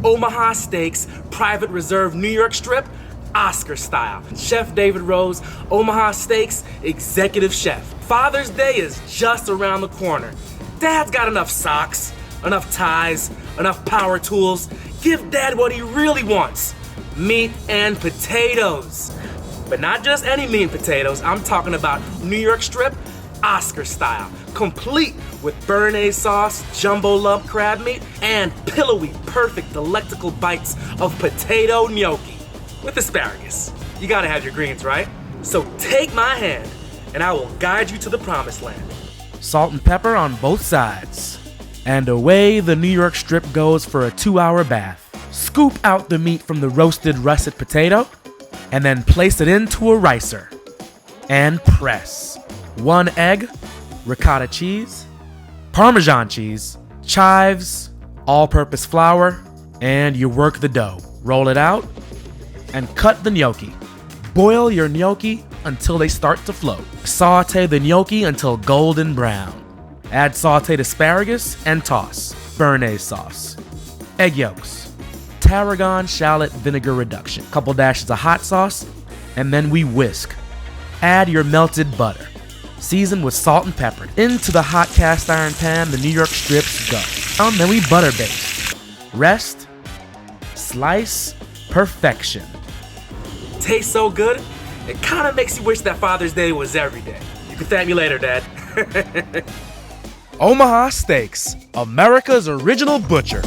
Omaha Steaks Private Reserve New York Strip, Oscar style. Chef David Rose, Omaha Steaks Executive Chef. Father's Day is just around the corner. Dad's got enough socks, enough ties, enough power tools. Give Dad what he really wants, meat and potatoes. But not just any meat and potatoes, I'm talking about New York Strip, Oscar style, complete with béarnaise sauce, jumbo lump crab meat, and pillowy, perfect, delectable bites of potato gnocchi with asparagus. You gotta have your greens, right? So take my hand, and I will guide you to the promised land. Salt and pepper on both sides. And away the New York Strip goes for a 2-hour bath. Scoop out the meat from the roasted russet potato, and then place it into a ricer. And press. 1 egg, ricotta cheese, Parmesan cheese, chives, all-purpose flour, and you work the dough. Roll it out, and cut the gnocchi. Boil your gnocchi until they start to float. Saute the gnocchi until golden brown. Add sauteed asparagus and toss. Béarnaise sauce. Egg yolks. Tarragon shallot vinegar reduction. Couple dashes of hot sauce, and then we whisk. Add your melted butter. Season with salt and pepper. Into the hot cast iron pan the New York strips go. And then we butter baste. Rest. Slice. Perfection. Tastes so good, it kind of makes you wish that Father's Day was every day. You can thank me later, Dad. Omaha Steaks, America's original butcher.